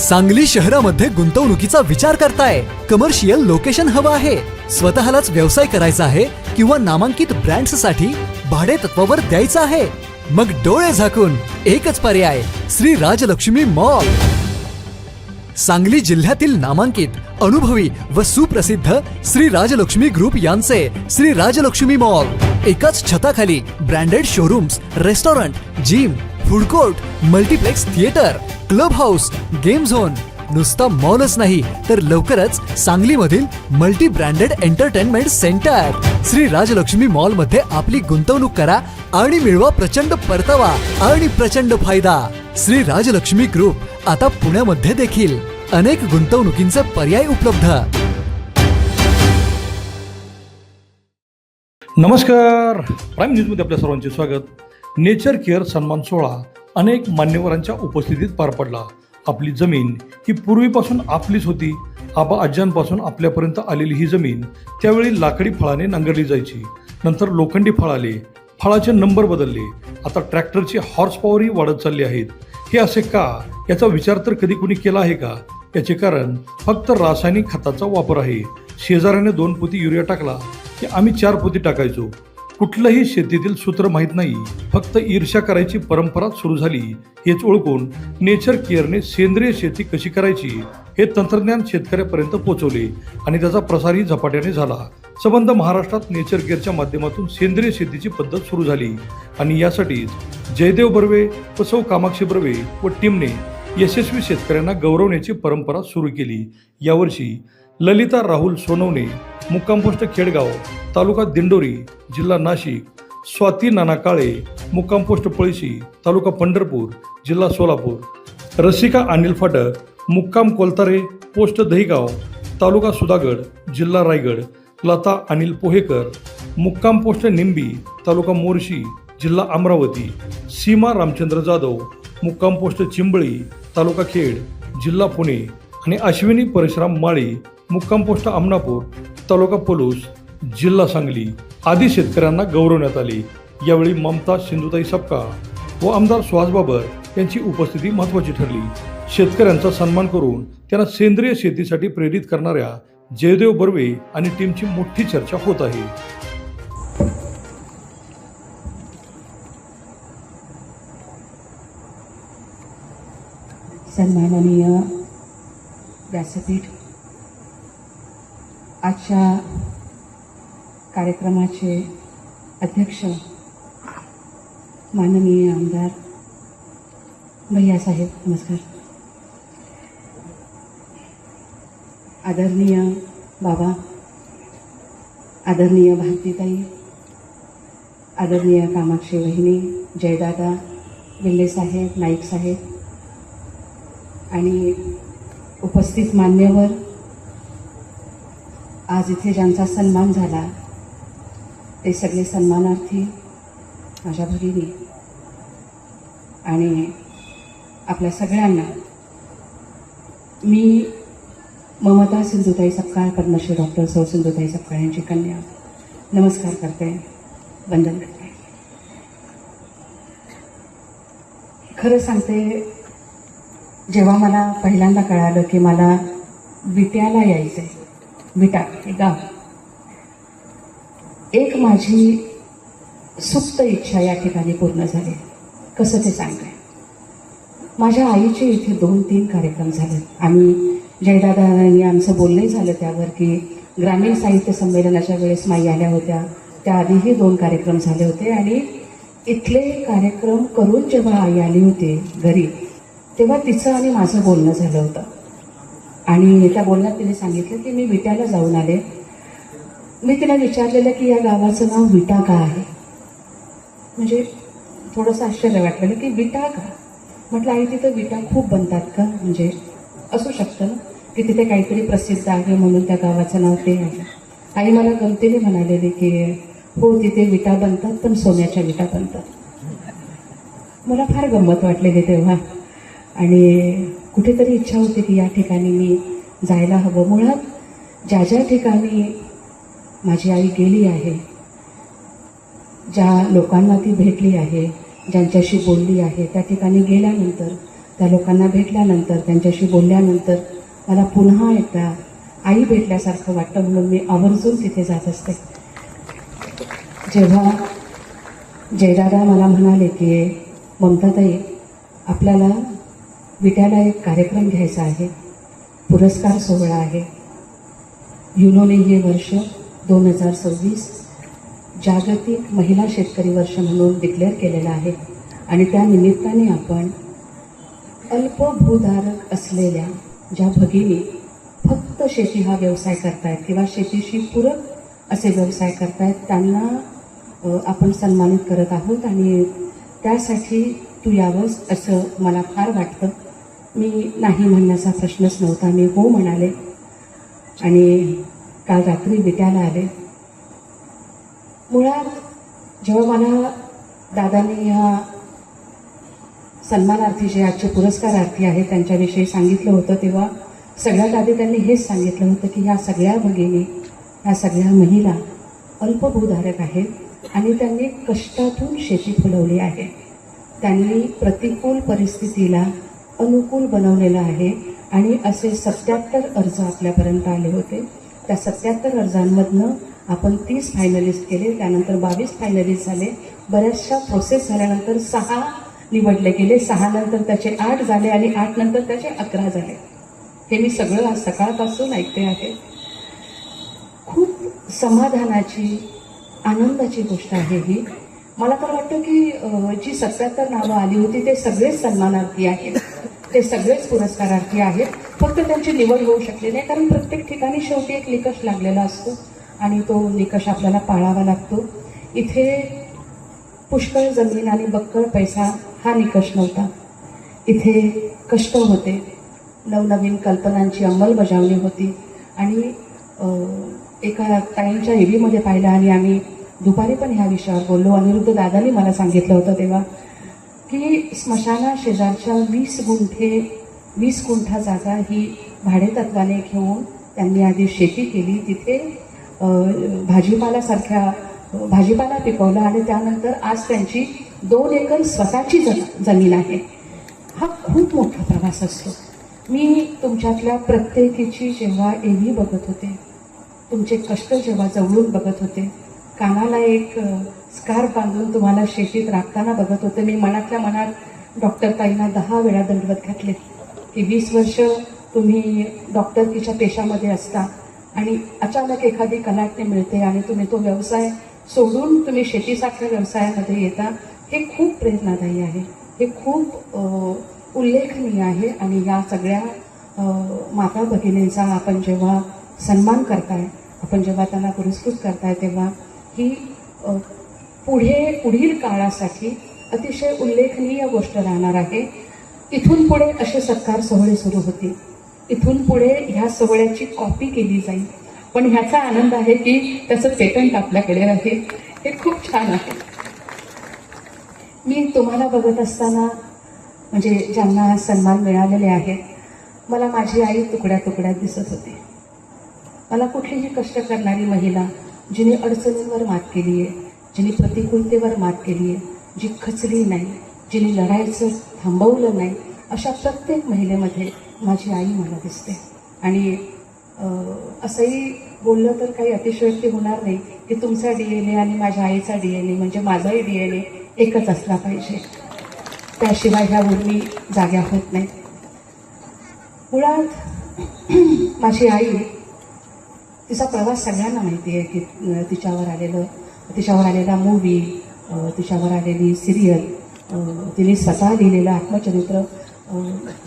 सांगली शहरामध्ये गुंतवणुकीचा विचार करताय? कमर्शियल लोकेशन हवं आहे, स्वतःलाच व्यवसाय करायचा आहे किंवा नामांकित ब्रँड्ससाठी भाडे तत्वावर द्यायचं आहे? मग डोळे झाकून एकच पर्याय, श्री राजलक्ष्मी मॉल. सांगली जिल्ह्यातील नामांकित, अनुभवी व सुप्रसिद्ध श्री राजलक्ष्मी ग्रुप यांचे श्री राजलक्ष्मी मॉल. एकाच छताखाली branded showrooms, restaurant, gym, food court, multiplex theatre, club house, game zone. नुसता मॉलच नाही तर लवकरच सांगलीमधील multi branded entertainment centre. Shri Rajlakshmi mall मध्ये आपली गुंतवणूक करा आणि मिळवा प्रचंड परतावा आणि प्रचंड फायदा. श्री राजलक्ष्मी ग्रुप आता पुण्यामध्ये देखील. अनेक गुंतवणुकींचे पर्याय उपलब्ध. नमस्कार, प्राईम न्यूजमध्ये आपल्या सर्वांचे स्वागत. नेचर केअर सन्मान सोहळा अनेक मान्यवरांच्या उपस्थितीत पार पडला. आपली जमीन ही पूर्वीपासून आपलीच होती. आबा आज्यांपासून आपल्यापर्यंत आलेली ही जमीन त्यावेळी लाकडी फळाने नांगरली जायची. नंतर लोखंडी फळ आले, फळाचे नंबर बदलले. आता ट्रॅक्टरची हॉर्स पॉवरही वाढत चालली आहेत. हे असे का, याचा विचार तर कधी कुणी केला आहे का? याचे कारण फक्त रासायनिक खताचा वापर आहे. शेजाऱ्याने 2 पोती युरिया टाकला की आम्ही 4 पोती टाकायचो. कुठलंही शेतीतील सूत्र माहीत नाही, फक्त ईर्ष्या करायची परंपरा सुरू झाली. हेच ओळखून नेचर केअरने सेंद्रिय शेती कशी करायची हे तंत्रज्ञान शेतकऱ्यापर्यंत पोहोचवले आणि त्याचा प्रसारही झपाट्याने झाला. संबंध महाराष्ट्रात नेचर केअरच्या माध्यमातून सेंद्रिय शेतीची पद्धत सुरू झाली आणि यासाठीच जयदेव बर्वे व सौ कामाक्षी बर्वे व टीमने यशस्वी शेतकऱ्यांना गौरवण्याची परंपरा सुरू केली. यावर्षी ललिता राहुल सोनवणे, मुक्काम पोस्ट खेडगाव, तालुका दिंडोरी, जिल्हा नाशिक, स्वाती नाना काळे, मुक्काम पोस्ट पळशी, तालुका पंढरपूर, जिल्हा सोलापूर, रसिका अनिल फाटक, मुक्काम कोलतारे, पोस्ट दहीगाव, तालुका सुधागड, जिल्हा रायगड, लता अनिल पोहेकर, मुक्काम पोस्ट निंबी, तालुका मोर्शी, जिल्हा अमरावती, सीमा रामचंद्र जाधव, मुक्काम पोस्ट चिंबळी, तालुका खेड, जिल्हा पुणे आणि अश्विनी परशुराम माळी, मुक्काम पोस्ट आमनापूर, तालुका पलूस, जिल्हा सांगली आदी शेतकऱ्यांना गौरवण्यात आले. यावेळी ममता सिंधुताई सपका व आमदार सुहास बाबर यांची उपस्थिती महत्त्वाची ठरली. शेतकऱ्यांचा सन्मान करून त्यांना सेंद्रिय शेतीसाठी प्रेरित करणाऱ्या जयदेव बर्वे आणि टीमची मोठी चर्चा होत आहे. सन्माननीय व्यासपीठ, आजच्या कार्यक्रमाचे अध्यक्ष माननीय आमदार भैयासाहेब, नमस्कार. आदरणीय बाबा, आदरणीय भारतीताई, आदरणीय कामाक्षी वहिनी, जयदादा, विल्ले साहेब, नाईक साहेब आणि उपस्थित मान्यवर, आज इथे ज्यांचा सन्मान झाला ते सगळे सन्मानार्थी, माझ्या भगिनी आणि आपल्या सगळ्यांना मी ममता सिंधुताई सपकाळ, पद्मश्री डॉक्टर सौ सिंधुताई सपकाळ यांची कन्या, नमस्कार करते, वंदन करते. खरं सांगते, जेव्हा मला पहिल्यांदा कळालं की मला विट्याला यायचं आहे, विटा हे गाव, एक माझी सुप्त इच्छा या ठिकाणी पूर्ण झाली. कसं ते सांगते, माझ्या आईचे इथे 2-3 कार्यक्रम झाले. आम्ही जयदादांनी आमचं बोलणंही झालं त्यावर की ग्रामीण साहित्य संमेलनाच्या वेळेस माई आल्या होत्या, त्याआधीही 2 कार्यक्रम झाले होते आणि इथले कार्यक्रम करून जेव्हा आई आली होती घरी, तेव्हा तिचं आणि माझं बोलणं झालं होतं आणि त्या बोलण्यात तिने सांगितलं की मी विट्याला जाऊन आले. मी तिला विचारलेलं की या गावाचं नाव विटा का आहे. म्हणजे थोडंसं आश्चर्य वाटलेलं की विटा का. म्हटलं आई, तिथं विटा खूप बनतात का? म्हणजे असू शकतं ना की तिथे काहीतरी प्रसिद्ध आहे म्हणून त्या गावाचं नाव ते आहे. आई मला गमतीने म्हणालेली की हो, तिथे विटा बनतात, पण सोन्याच्या विटा बनतात. मला फार गंमत वाटलेली तेव्हा आणि कुठेतरी इच्छा होती की या ठिकाणी मी जायला हवं. मुळात ज्या ठिकाणी माझी आई गेली आहे, ज्या लोकांना ती भेटली आहे, ज्यांच्याशी बोलली आहे, त्या ठिकाणी गेल्यानंतर त्या लोकांना भेटल्यानंतर, त्यांच्याशी बोलल्यानंतर मला पुन्हा एकदा आई भेटल्यासारखं वाटतं, म्हणून मी आवर्जून तिथे जात असते. जेव्हा जयदादा मला म्हणाले की ममताताई, आपल्याला विट्याला एक कार्यक्रम घ्यायचा आहे, पुरस्कार सोहळा आहे. युनोने हे वर्ष 2026 जागतिक महिला शेतकरी वर्ष म्हणून डिक्लेअर केलेलं आहे आणि त्या निमित्ताने आपण अल्पभूधारक असलेल्या ज्या भगिनी फक्त शेती हा व्यवसाय करतायत किंवा शेतीशी पूरक असे व्यवसाय करतायत, त्यांना आपण सन्मानित करत आहोत आणि त्यासाठी तू यावंस असं मला फार वाटतं. मी नाही म्हणण्याचा प्रश्नच नव्हता, मी हो म्हणाले आणि काल रात्री विट्याला आले. मुळात जेव्हा मला दादांनी ह्या सन्मानार्थी जे आजचे पुरस्कारार्थी आहेत त्यांच्याविषयी सांगितलं होतं, तेव्हा सगळ्यात आधी त्यांनी हेच सांगितलं होतं की ह्या सगळ्या भगिनी, ह्या सगळ्या महिला अल्पभूधारक आहेत आणि त्यांनी कष्टातून शेती फुलवली आहे. त्यांनी प्रतिकूल परिस्थितीला अनुकूल बनवलेलं आहे आणि असे 77 अर्ज आपल्यापर्यंत आले होते. त्या 77 अर्जांमधनं आपण 30 फायनलिस्ट केले, त्यानंतर 22 फायनलिस्ट झाले. बऱ्याचशा प्रोसेस झाल्यानंतर 6 निवडले गेले, 6 नंतर त्याचे 8 झाले आणि 8 नंतर त्याचे 11 झाले. हे मी सगळं आज सकाळपासून ऐकते आहे. खूप समाधानाची, आनंदाची गोष्ट आहे ही. मला तर वाटतं की जी 77 नावं आली होती ते सगळेच सन्मानार्थी आहेत, ते सगळेच पुरस्कारार्थी आहेत. फक्त त्यांची निवड होऊ शकली नाही, कारण प्रत्येक ठिकाणी शेवटी एक निकष लागलेला असतो आणि तो निकष आपल्याला पाळावा लागतो. इथे पुष्कळ जमीन आणि बक्कळ पैसा हा निकष नव्हता. इथे कष्ट होते, नवनवीन कल्पनांची अंमलबजावणी होती आणि एका ताईंच्या एव्हीमध्ये पाहिलं आणि आम्ही दुपारी पण ह्या विषयावर बोललो. अनिरुद्ध दादांनी मला सांगितलं होतं तेव्हा की स्मशाना शेजारच्या 20 गुंठा जागा ही भाडेतत्वाने घेऊन त्यांनी आधी शेती केली. तिथे भाजीपाला पिकवला आणि त्यानंतर आज त्यांची 2 एकर स्वतःची जमीन आहे. हा खूप मोठा प्रवास असतो. मी तुमच्यातल्या प्रत्येकीची जेव्हा एव्ही बघत होते, तुमचे कष्ट जेव्हा जवळून बघत होते, कानाला एक स्कार्फ बांधून तुम्हाला शेतीत राखताना बघत होते, मी मनातल्या मनात डॉक्टर ताईंना 10 वेळा दंडवत घातले की 20 वर्ष तुम्ही डॉक्टरकीच्या पेशामध्ये असता आणि अचानक एखादी कलाटणी मिळते आणि तुम्ही तो व्यवसाय सोडून तुम्ही शेतीसारख्या व्यवसायामध्ये येता. हे खूप प्रेरणादायी आहे, हे खूप उल्लेखनीय आहे आणि या सगळ्या माता भगिनींचा आपण जेव्हा सन्मान करताय, आपण जेव्हा त्यांना पुरस्कृत करताय, तेव्हा ही पुढील काळासाठी अतिशय उल्लेखनीय गोष्ट राहणार आहे. इथून पुढे असे सत्कार सोहळे सुरू होतील, इथून पुढे ह्या सोहळ्याची कॉपी केली जाईल, पण ह्याचा आनंद आहे की त्याचं पेटंट आपल्याकडे आहे. हे खूप छान आहे. मी तुम्हाला बघत असताना, म्हणजे ज्यांना सन्मान मिळालेले आहेत, मला माझी आई तुकड्या तुकड्यात दिसत होती. मला कुठलीही कष्ट करणारी महिला, जिने अडचणींवर मात केली आहे, जिने प्रतिकूलतेवर मात केली आहे, जी खचली नाही, जिने लढायचं थांबवलं नाही, अशा प्रत्येक महिलेमध्ये माझी आई मला दिसते. आणि असंही बोललं तर काही अतिशयोक्ती होणार नाही की तुमचा DNA आणि माझ्या आईचा DNA म्हणजे माझाही DNA एकच असला पाहिजे, त्याशिवाय ह्या उर्मी जाग्या होत नाही. मुळात माझी आई, तिचा प्रवास सगळ्यांना माहिती आहे की तिच्यावर आलेला मूवी, तिच्यावर आलेली सिरियल, तिने स्वतः लिहिलेलं आत्मचरित्र,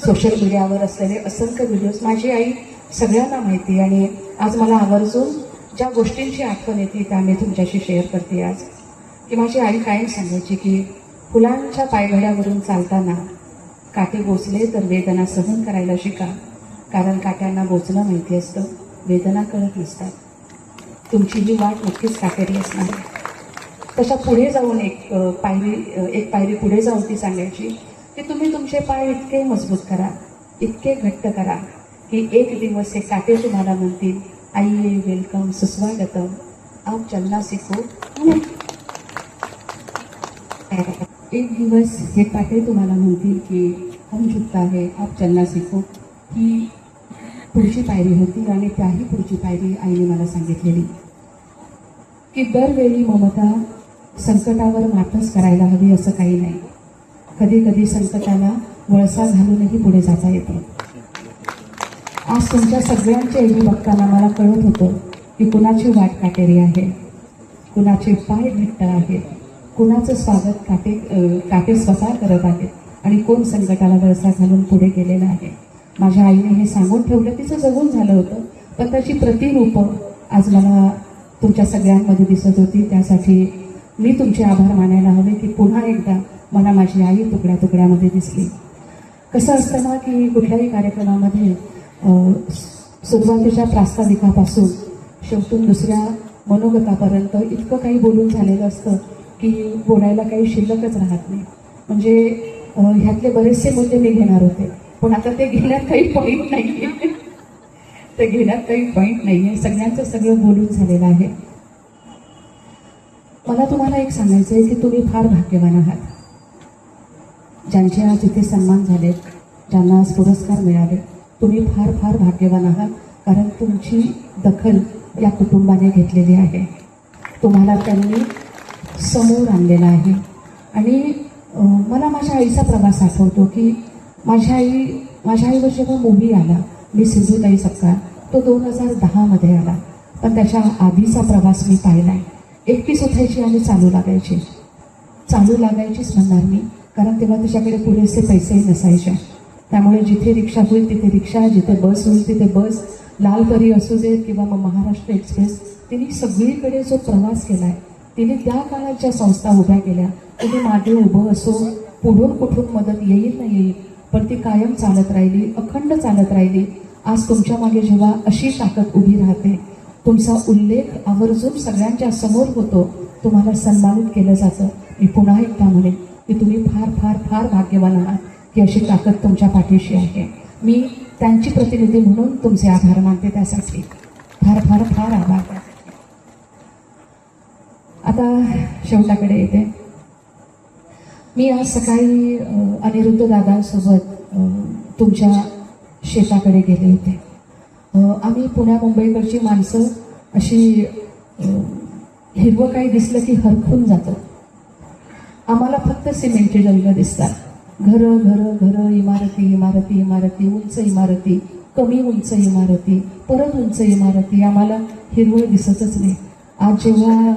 सोशल मीडियावर असलेले असंख्य व्हिडिओज माझी आई सगळ्यांना माहिती. आणि आज मला आवर्जून ज्या गोष्टींची आठवण येते त्या मी तुमच्याशी शेअर करते आज. की माझी आई कायम सांगायची की फुलांच्या पायघड्यावरून चालताना काटे बोचले तर वेदना सहन करायला शिका, कारण काट्यांना बोचणं माहिती असतं, वेदना कळत नसतात. तुमची ही वाट नक्कीच काटेरी असणार आहे. तशा पुढे जाऊन एक पायरी पुढे जाऊन ती सांगायची की तुम्ही तुमचे पाय इतके मजबूत करा, इतके घट्ट करा की एक दिवस हे काटे तुम्हाला म्हणतील, आइए वेलकम सुस्वागतम, आप चलना सीखो. एक दिवस हे काटे तुम्हाला म्हणतील की हम झुकता है आप चलना सीखो ही पुढची पायरी होती. आणि त्याही पुढची पायरी आईने मला सांगितलेली की दरवेळी ममता संकटावर मातच करायला हवी असं काही नाही. कधी कधी संकटाला वळसा घालूनही पुढे जाता येतं. आज तुमच्या सगळ्यांचे एवढी बघताना मला कळत होतं की कुणाची वाट काटेरी आहे, कुणाचे पाय घट्ट आहेत, कुणाचं स्वागत काटे स्वतः करत आहेत आणि कोण संकटाला वळसा घालून पुढे गेलेलं आहे. माझ्या आईने हे सांगून ठेवलं, तिचं जगून झालं होतं, पण त्याची प्रतिरूपं आज मला तुमच्या सगळ्यांमध्ये दिसत होती. त्यासाठी मी तुमचे आभार मानायला हवे की पुन्हा एकदा मला माझी आई तुकड्या तुकड्यामध्ये दिसली. कसं असतं ना की कुठल्याही कार्यक्रमामध्ये सुरुवातीच्या प्रास्ताविकापासून शेवटून दुसऱ्या मनोगतापर्यंत इतकं काही बोलून झालेलं असतं की बोलायला काही शिल्लकच राहत नाही. म्हणजे ह्यातले बरेचसे मुद्दे मी घेणार होते, पण आता ते घेण्यात काही पॉईंट नाही आहे. ते घेण्यात काही पॉईंट नाही आहे. सगळ्यांचं सगळं बोलून झालेलं आहे. मला तुम्हाला एक सांगायचं आहे की तुम्ही फार भाग्यवान आहात. ज्यांचे आज इथे सन्मान झाले, ज्यांना आज पुरस्कार मिळाले, तुम्ही फार फार भाग्यवान आहात. कारण तुमची दखल या कुटुंबाने घेतलेली आहे. तुम्हाला त्यांनी समोर आणलेलं आहे. आणि मला माझ्या आईचा प्रवास आठवतो की माझ्या आईवर जेव्हा मूव्ही आला मी सिंधुताई सपकाळ, तो 2010मध्ये आला. पण त्याच्या आधीचा प्रवास मी पाहिला आहे. एकटीच उठायची आणि चालू लागायचीच म्हणणार मी, कारण तेव्हा तिच्याकडे पुरेसे पैसेही नसायचे. त्यामुळे जिथे रिक्षा होईल तिथे रिक्षा, जिथे बस होईल तिथे बस, लालपरी असू देत किंवा मग महाराष्ट्र एक्सप्रेस, तिने सगळीकडे जो प्रवास केला आहे, तिने त्या काळात ज्या संस्था उभ्या केल्या, तिने मागे उभं असो, पुढून कुठून मदत येईल ना येईल, पण ती कायम चालत राहिली, अखंड चालत राहिली. आज तुमच्या मागे जेव्हा अशी ताकद उभी राहते, तुमचा उल्लेख आवर्जून सगळ्यांच्या समोर होतो, तुम्हाला सन्मानित केलं जातं. मी पुन्हा एकदा म्हणेन की तुम्ही फार फार फार भाग्यवान आहात की अशी ताकद तुमच्या पाठीशी आहे. मी त्यांची प्रतिनिधी म्हणून तुमचे आभार मानते. त्यासाठी फार फार फार आभार. आता शेवटाकडे येते. मी आज सकाळी अनिरुद्ध दादांसोबत तुमच्या शेताकडे गेले होते. आम्ही पुण्या मुंबईकडची माणसं अशी हिरवं काही दिसलं की हरखून जातं. आम्हाला फक्त सिमेंटची जंगलं दिसतात. घरं घरं घरं, इमारती इमारती इमारती, उंच इमारती, कमी उंच इमारती, परत उंच इमारती. आम्हाला हिरवळ दिसतच नाही. आज जेव्हा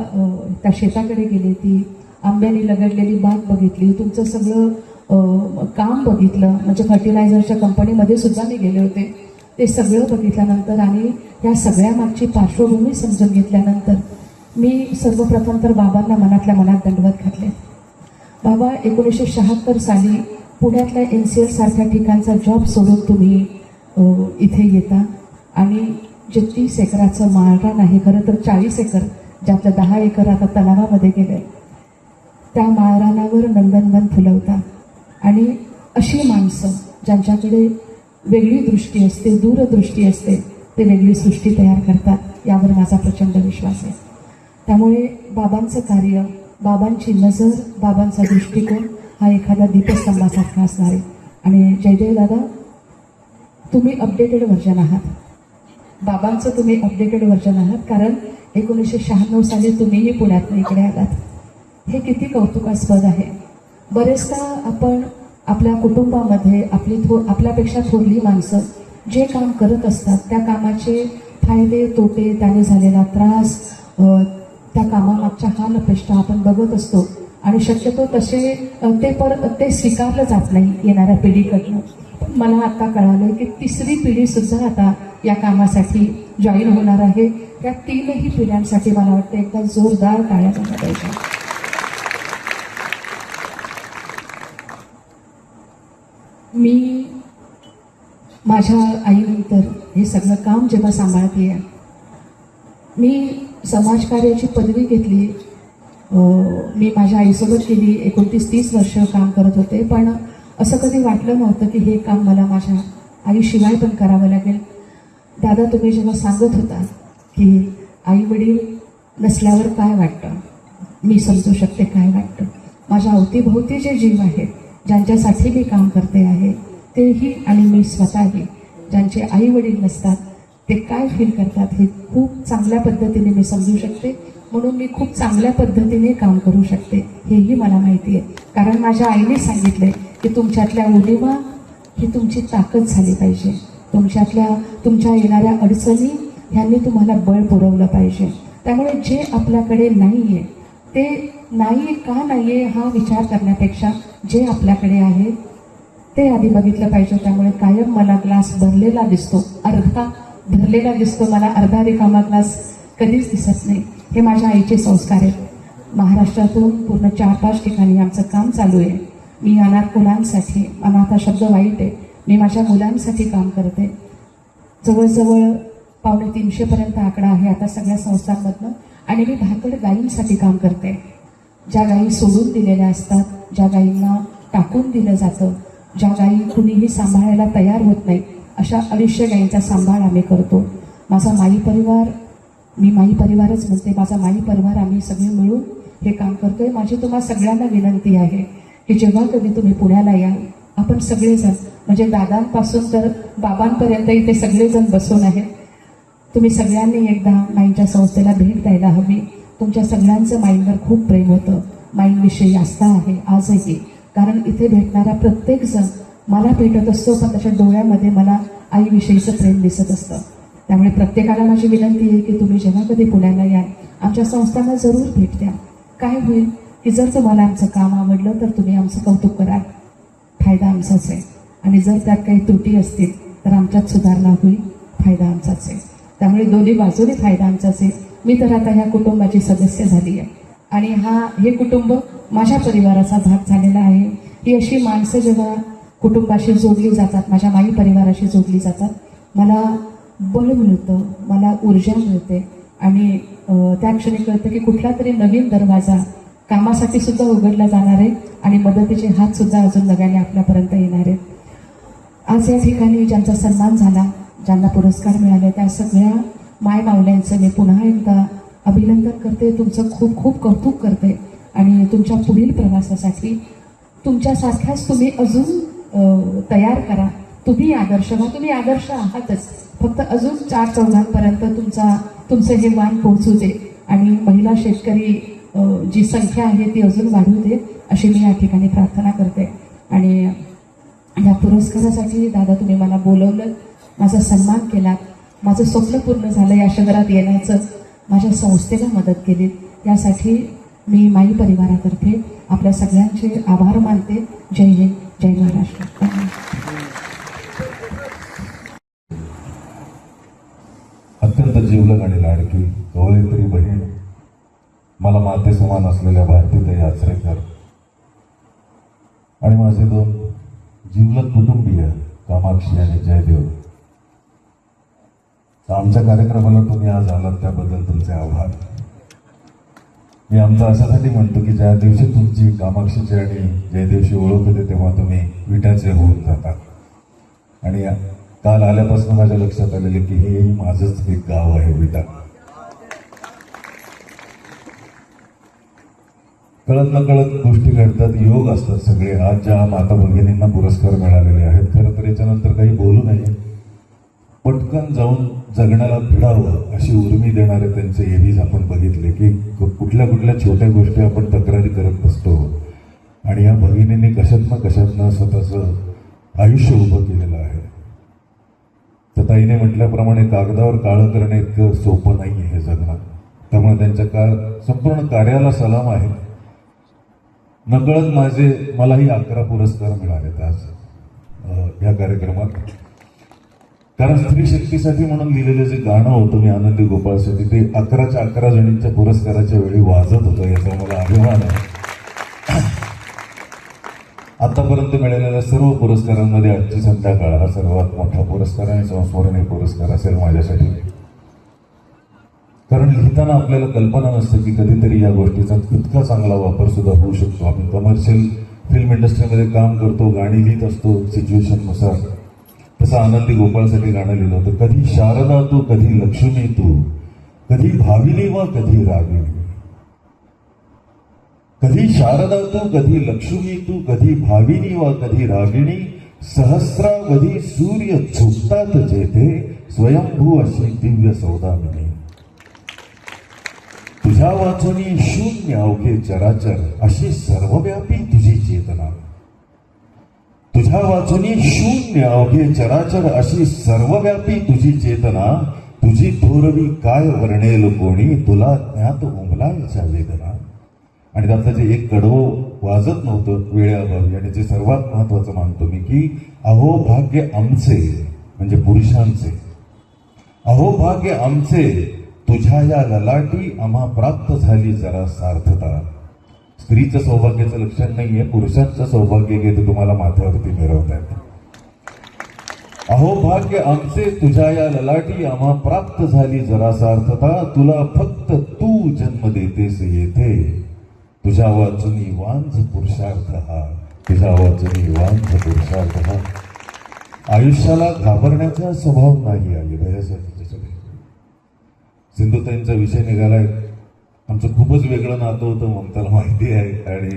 त्या शेताकडे गेले, ती आंब्याने लगडलेली बाग बघितली, तुमचं सगळं काम बघितलं, म्हणजे फर्टिलायझरच्या कंपनीमध्ये सुद्धा मी गेले होते. ते सगळं बघितल्यानंतर आणि या सगळ्या मागची पार्श्वभूमी समजून घेतल्यानंतर मी सर्वप्रथम तर बाबांना मनातल्या मनात दंडवत घातले. बाबा, 1976 साली पुण्यातल्या NCL सारख्या ठिकाणचा जॉब सोडून तुम्ही इथे येता आणि जे 30 एकराचं माळरान आहे, खरं तर 40 एकर, ज्यातलं 10 एकर आता तलावामध्ये गेले, त्या माळरानावर नंदनवन फुलवता. आणि अशी माणसं ज्यांच्याकडे वेगळी दृष्टी असते, दूरदृष्टी असते, ते वेगळी सृष्टी तयार करतात, यावर माझा प्रचंड विश्वास आहे. त्यामुळे बाबांचं कार्य, बाबांची नजर, बाबांचा दृष्टिकोन हा एखादा दीपस्तंभासारखा असणार आहे. आणि जयदेव दादा, तुम्ही अपडेटेड व्हर्जन आहात. बाबांचं तुम्ही अपडेटेड व्हर्जन आहात, कारण 1996 साली तुम्हीही पुण्यातनं इकडे आलात. हे किती कौतुकास्पद आहे. बरेचदा आपण आपल्या कुटुंबामध्ये आपल्यापेक्षा थोरली माणसं जे काम करत असतात, त्या कामाचे फायदे तोटे, त्याने झालेला त्रास, त्या कामामागच्या हाल अपेष्टा आपण बघत असतो. आणि शक्यतो ते स्वीकारलं जात नाही येणाऱ्या पिढीकडनं. मला आता कळालं की 3री पिढीसुद्धा आता या कामासाठी जॉईन होणार आहे. त्या 3ही पिढ्यांसाठी मला वाटतं एकदा जोरदार टाळ्या झाल्या पाहिजे. मी माझ्या आईनंतर हे सगळं काम जेव्हा सांभाळते आहे, मी समाजकार्याची पदवी घेतली. मी माझ्या आईसोबत केली. 29-30 वर्ष काम करत होते. पण असं कधी वाटलं नव्हतं की हे काम मला माझ्या आईशिवाय पण करावं लागेल. दादा, तुम्ही जेव्हा सांगत होता की आई वडील नसल्यावर काय वाटतं, मी समजू शकते काय वाटतं. माझ्या अवतीभोवती जे जीव आहेत ज्यांच्यासाठी मी काम करते आहे तेही आणि मी स्वतःही, ज्यांचे आई वडील नसतात ते काय फील करतात हे खूप चांगल्या पद्धतीने मी समजू शकते. म्हणून मी खूप चांगल्या पद्धतीने काम करू शकते हेही मला माहिती आहे. कारण माझ्या आईने सांगितले की तुमच्यातल्या उणीवा ही तुमची ताकद झाली पाहिजे. तुमच्या येणाऱ्या अडचणी ह्यांनी तुम्हाला बळ पुरवलं पाहिजे. त्यामुळे जे आपल्याकडे नाही आहे ते नाही का नाही आहे हा विचार करण्यापेक्षा जे आपल्याकडे आहे ते आधी बघितलं पाहिजे. त्यामुळे कायम मला ग्लास भरलेला दिसतो, अर्धा भरलेला दिसतो, मला अर्धा रिकामा ग्लास कधीच दिसत नाही. हे माझ्या आईचे संस्कार आहेत. महाराष्ट्रातून पूर्ण 4-5 ठिकाणी आमचं काम चालू आहे. मी अनाथ मुलांसाठी, अनाथ हा शब्द वाईट आहे, मी माझ्या मुलांसाठी काम करते. जवळजवळ 250-300 आकडा आहे आता सगळ्या संस्थांमधनं. आणि मी भाकड गायींसाठी काम करते. ज्या गायी सोडून दिलेल्या असतात, ज्या गायींना टाकून दिलं जातं, ज्या गायी कुणीही सांभाळायला तयार होत नाही, अशा 250 गायींचा सांभाळ आम्ही करतो. माझा माई परिवार, मी माई परिवारच म्हणते, माझा माई परिवार आम्ही सगळे मिळून हे काम करतोय. माझी तुम्हा सगळ्यांना विनंती आहे की जेव्हा कधी तुम्ही पुण्याला याल, आपण सगळेजण म्हणजे दादांपासून तर बाबांपर्यंत इथे सगळेजण बसून आहेत. तुम्ही सगळ्यांनी एकदा माईंच्या संस्थेला भेट द्यायला हवी. तुमच्या सगळ्यांचं माईंवर खूप प्रेम होतं, माईंविषयी आस्था आहे आजही. कारण इथे भेटणारा प्रत्येकजण मला भेटत असतो, पण त्याच्या डोळ्यामध्ये मला आईविषयीचं प्रेम दिसत असतं. त्यामुळे प्रत्येकाला माझी विनंती आहे की तुम्ही जेव्हा कधी पुण्याला याल, आमच्या संस्थांना जरूर भेट द्या. काय होईल की जर तुम्हाला आमचं काम आवडलं तर तुम्ही आमचं कौतुक कराल, फायदा आमचाच आहे. आणि जर त्यात काही त्रुटी असतील तर आमच्यात सुधारणा होईल, फायदा आमचाच आहे. त्यामुळे दोन्ही बाजूने फायदा आमचाच आहे. मी तर आता ह्या कुटुंबाची सदस्य झाली आहे आणि हे कुटुंब माझ्या परिवाराचा भाग झालेला आहे. ही अशी माणसं जेव्हा कुटुंबाशी जोडली जातात, माझ्या माई परिवाराशी जोडली जातात, मला बळ मिळतं, मला ऊर्जा मिळते. आणि त्या क्षणी कळतं की कुठला तरी नवीन दरवाजा कामासाठी सुद्धा उघडला जाणार आहे आणि मदतीचे हात सुद्धा अजून नव्याने आपल्यापर्यंत येणार आहेत. आज या ठिकाणी ज्यांचा सन्मान झाला, ज्यांना पुरस्कार मिळाले, त्या सगळ्या माय मावल्यांचं मी पुन्हा एकदा अभिनंदन करते. तुमचं खूप खूप कौतुक करते. आणि तुमच्या पुढील प्रवासासाठी तुमच्यासारख्याच तुम्ही अजून तयार करा. तुम्ही आदर्श व्हा, तुम्ही आदर्श आहातच, फक्त अजून 4-4 तुमचं हे मान पोहोचू दे. आणि महिला शेतकरी जी संख्या आहे ती अजून वाढू दे अशी मी या ठिकाणी प्रार्थना करते. आणि या पुरस्कारासाठी दादा तुम्ही मला बोलवलं, माझा सन्मान केला, माझं स्वप्न पूर्ण झालं या शहरात येण्याचं, माझ्या संस्थेला मदत केली, यासाठी मी माई परिवारातर्फे आपल्या सगळ्यांचे आभार मानते. जय हिंद, जय महाराष्ट्र. अत्यंत जिवलग आणि लाडकी कवयित्री बहीण, मला माते समान असलेल्या भारतीताई आचरेकर आणि माझे 2 जिवलग कुटुंबीय कामाक्षी आणि जयदेव. आमच्या कार्यक्रमाला तुम्ही आज आलात त्याबद्दल तुमचे आभार. मी आमचं अशासाठी म्हणतो की ज्या दिवशी तुमची कामाक्षीची आणि जयदेवशी ओळख होते तेव्हा तुम्ही विट्याचे होऊन जाता. आणि काल आल्यापासून माझ्या लक्षात आलेले की हे माझंच एक गाव आहे विटा. कळत न कळत गोष्टी घडतात, योग असतात सगळे. आज ज्या माता भगिनींना पुरस्कार मिळालेले आहेत, खरं तर याच्यानंतर काही बोलू नये, पटकन जाऊन जगण्याला भिडावं अशी उर्मी देणारे त्यांचे एव्हीज आपण बघितले की कुठल्या कुठल्या छोट्या गोष्टी आपण तक्रारी करत बसतो. आणि या भगिनींनी कशातनं स्वतःचं आयुष्य उभं केलेलं आहे. तर ताईने म्हटल्याप्रमाणे कागदावर काळं करणे इतकं सोपं नाही हे जगणं. त्यामुळे त्यांच्या संपूर्ण कार्याला सलाम आहे. नकळत मलाही 11 पुरस्कार मिळालेत आज या कार्यक्रमात. कारण स्त्री शक्तीसाठी म्हणून लिहिलेलं जे गाणं होतं मी आनंदी गोपाळसाठी, ते 11च्या 11 जणींच्या पुरस्काराच्या वेळी वाजत होतं, याचा मला अभिमान आहे. आतापर्यंत मिळालेल्या सर्व पुरस्कारांमध्ये आजची संध्याकाळ हा सर्वात मोठा पुरस्कार आणि संस्मरणीय पुरस्कार असेल माझ्यासाठी. कारण लिहिताना आपल्याला कल्पना नसते की कधीतरी या गोष्टीचा इतका चांगला वापर सुद्धा होऊ शकतो. आपण कमर्शियल फिल्म इंडस्ट्रीमध्ये काम करतो, गाणी लिहित असतो सिच्युएशननुसार. तसं आनंदी गोपाळसाठी गाणं लिहिलं होतं, कधी शारदा तू, कधी लक्ष्मी तू, कधी भाविनी व कधी रागिणी. कधी शारदा तू, कधी लक्ष्मी तू, कधी भाविनी वा कधी रागिणी, सहस्रावधी सूर्य झुकतात जेथे, स्वयंभू अशी दिव्य सौदामिनी. तुझ्या वाचनी शून्य अवघे चराचर, अशी सर्वव्यापी तुझी चेतना. तुझ्या वाचनी शून्य अवघे चराचर, अशी सर्वव्यापी तुझी चेतना. तुझी थोरवी काय वर्णेल कोणी, तुला ज्ञात उमलायच्या वेदना. आणि त्यातलं जे एक कडवं वाजत नव्हतं वेळेअभावी, आणि जे सर्वात महत्वाचं मानतो मी, की अहो भाग्य आमचे, म्हणजे पुरुषांचे, अहो भाग्य आमचे, तुझ्या या ललाटी आम्हा प्राप्त झाली जरा सार्थता. स्त्रीचं सौभाग्याचं लक्षण नाहीये, पुरुषांचं सौभाग्य घेते तुम्हाला माथ्यावरती मिरवतायत. अहो भाग्य आमचे, तुझ्या या ललाटी आम्हा प्राप्त झाली जरा सार्थता. तुला फक्त तू जन्म देतेस येथे, तुझ्या वाचनी वांझ पुरुषार्थ हा, तुझ्या वाचनी वांझ पुरुषार्थ हा. आयुष्याला घाबरण्याचा स्वभाव नाही आहे भयासाठी. सिंधुताईंचा विषय निघालाय. आमचं खूपच वेगळं नातं होतं, ममताला माहिती आहे, आणि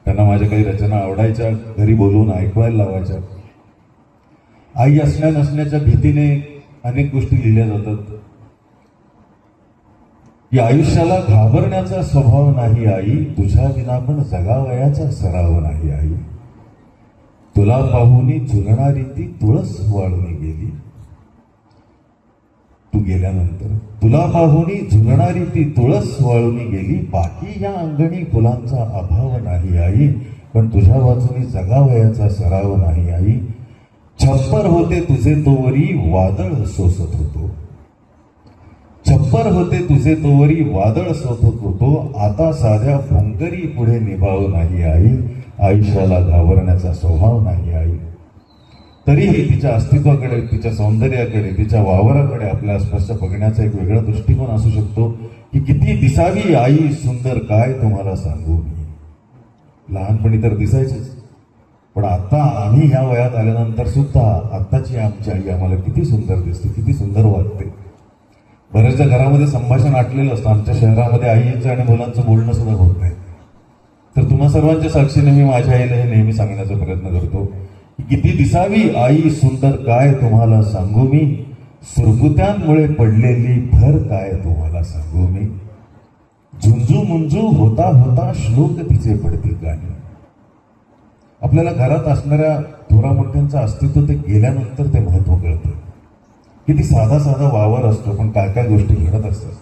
त्यांना माझ्या काही रचना आवडायच्या, घरी बोलवून ऐकवायला लावायच्या. आई असण्या नसण्याच्या भीतीने अनेक गोष्टी लिहिल्या जातात. या आयुष्याला घाबरण्याचा स्वभाव नाही आई, तुझ्या विना पण जगावयाचा सराव नाही आई. तुला पाहुनी झुलणारी ती तुळस वाळून गेली. तू गेल्यानंतर तुला पाहुनी झुलणारी ती तुळस वाळून गेली. बाकी या अंगणी फुलांचा अभाव नाही आई, पण तुझ्या वाचून जगावयाचा सराव नाही आई. छप्पर होते तुझे तोवरी वादळ सोसत होतो, छप्पर होते तुझे तोवरी वादळ सोसत होतो. आता साध्या फुंकरी पुढे निभाव नाही आई, आयुष्याला घाबरण्याचा स्वभाव नाही आई. तरीही तिच्या अस्तित्वाकडे, तिच्या सौंदर्याकडे, तिच्या वावराकडे आपल्या आसपासच्या बघण्याचा एक वेगळा दृष्टिकोन असू शकतो, की किती दिसावी आई सुंदर काय तुम्हाला सांगू मी. लहानपणी तर दिसायचीच, पण आता आम्ही ह्या वयात आल्यानंतर सुद्धा आत्ताची आमची आई आम्हाला किती सुंदर दिसते, किती सुंदर वाटते. बऱ्याचदा घरामध्ये संभाषण आटलेलं असतं. आमच्या शहरामध्ये आईचं आणि मुलांचं बोलणं सुद्धा होत नाही. तर तुम्हा सर्वांच्या साक्षीने मी माझ्या आईला हे नेहमी सांगण्याचा प्रयत्न करतो, किती दिसावी आई सुंदर काय तुम्हाला सांगू मी. सुरकुत्यांमुळे पडलेली भर काय तुम्हाला सांगू मी. झुंजू मुंजू होता होता श्लोक तिचे पडतील गाणी. आपल्याला घरात असणाऱ्या थोरा मोठ्यांचं अस्तित्व ते गेल्यानंतर ते महत्व कळतं. किती साधा साधा वावर असतो, पण काय काय गोष्टी घडत असतात.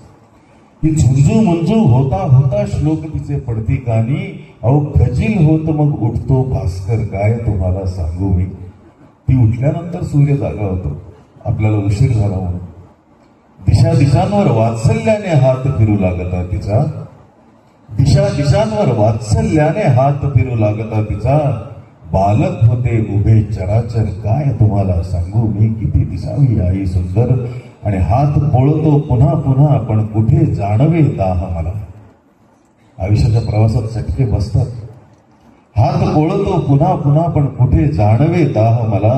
की झुंजू मंजू होता होता श्लोक तिचे पडती कानी. अहो खजील होत मग उठतो भास्कर काय तुम्हाला सांगू मी. ती उठल्यानंतर सूर्य जागा होतो, आपल्याला उशीर झाला म्हणून. दिशा दिशांवर वात्सल्याने हात फिरू लागता तिचा, दिशा दिशांवर वात्सल्याने हात फिरू लागता तिचा. बालक होते उभे चराचर काय तुम्हाला सांगू मी. किती दिसावी आई सुंदर, आणि हात पोळतो पुन्हा पुन्हा पण कुठे जाणवे दाह मला. आयुष्याच्या प्रवासात चटके बसतात. हात पोळतो पुन्हा पुन्हा पण कुठे जाणवे दाह मला.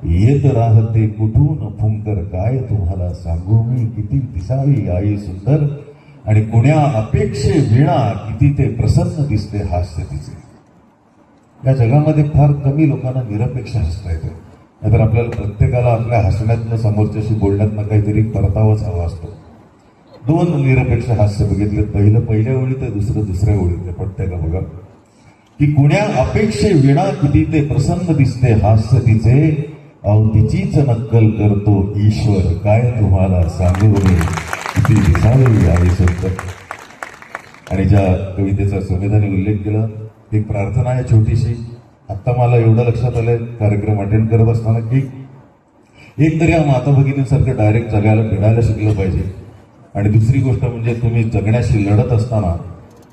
येत राहते कुठून फुंकर काय तुम्हाला सांगू मी. किती दिसावी आई सुंदर, आणि कुण्या अपेक्षे विणा किती ते प्रसन्न दिसते हास्य तिचे. या जगामध्ये फार कमी लोकांना निरपेक्ष हसता येतं. नाहीतर आपल्याला प्रत्येकाला आपल्या हसण्यातनं, समोरच्याशी बोलण्यातनं काहीतरी परतावाच हवा असतो. दोन निरपेक्ष हास्य बघितले, पहिलं पहिल्या ओळीत आहे, दुसरं दुसऱ्या ओळीत आहे. पटतंय का बघा. की कुण्या अपेक्षे विणा किती ते प्रसन्न दिसते हास्य तिचे. अहो तिचीच नक्कल करतो ईश्वर काय तुम्हाला सांगू मी. किती दिसावी आई सुंदर. आणि ज्या कवितेचा सुमेधाने उल्लेख केला, एक प्रार्थना आहे छोटीशी. आत्ता मला एवढं लक्षात आलंय कार्यक्रम अटेंड करत असताना, की एक तरी या माता भगिनींसारखं डायरेक्ट जगायला फिरायला शिकलं पाहिजे. आणि दुसरी गोष्ट म्हणजे तुम्ही जगण्याशी लढत असताना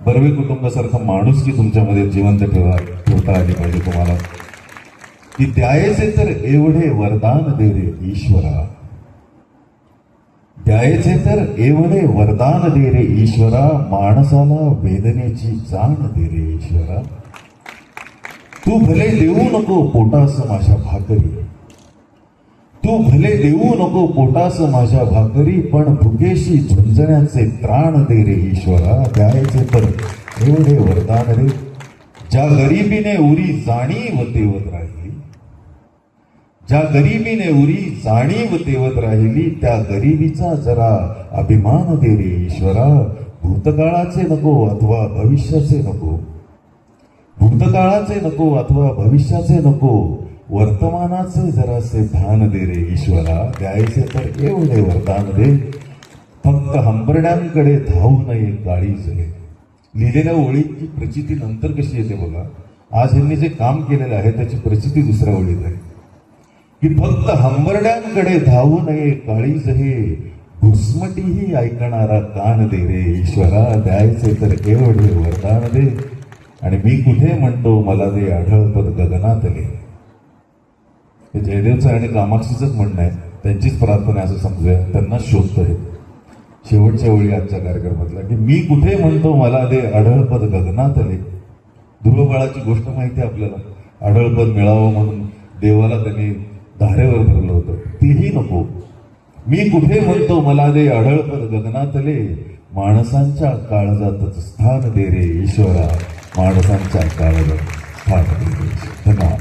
बर्वे कुटुंबासारखा माणूस की तुमच्यामध्ये जिवंत ठेवता आली पाहिजे तुम्हाला. की द्यायचे तर एवढे वरदान दे रे ईश्वरा, द्यायचे तर एवढे वरदान दे रे ईश्वरा. माणसाला वेदनेची जाण दे रे ईश्वरा. तू भले देऊ नको पोटास माझ्या भाकरी, तू भले देऊ नको पोटास माझ्या भाकरी. पण भुकेशी झुंजण्याचे त्राण दे रे ईश्वरा. द्यायचे तर एवढे वरदान रे. ज्या गरिबीने उरी जाणीव तेवत राहिली, ज्या गरिबीने उरी जाणीव तेवत राहिली, त्या गरिबीचा जरा अभिमान दे रे ईश्वरा. भूतकाळाचे नको अथवा भविष्याचे नको, भूतकाळाचे नको अथवा भविष्याचे नको, वर्तमानाचे जरासे भान दे रे ईश्वरा. द्यायचे तर एवढे वरदान दे, फक्त हंबरड्यांकडे धावू नये काळीज रे. लिहिलेल्या ओळीची प्रचिती नंतर कशी येते बघा. आज यांनी जे काम केलेलं आहे त्याची प्रचिती दुसऱ्या ओळीत आहे की फक्त हंबरड्यांकडे धावू नये काळीज हे, घुसमटीही ऐकणारा कान दे रे ईश्वरा. द्यायचे तर एवढे वरदान दे, आणि मी कुठे म्हणतो मला दे आढळपद गगनातले. हे जयदेवचं आणि कामाक्षीचंच म्हणणं आहे, त्यांचीच प्रार्थना आहे असं समजूया. त्यांनाच शोधतोय शेवटच्या वेळी आजच्या कार्यक्रमातला की मी कुठे म्हणतो मला दे आढळपद गगनातले. ध्रुवबाळाची गोष्ट माहिती आहे आपल्याला. आढळपद मिळावं म्हणून देवाला त्यांनी धारेवर धरलं होतं, तेही नको. मी कुठे म्हणतो मला दे आढळपद गगनातले, माणसांच्या काळजातच स्थान दे रे ईश्वरा. माणसांच्या काळजात स्थान दे रे. धन्यवाद.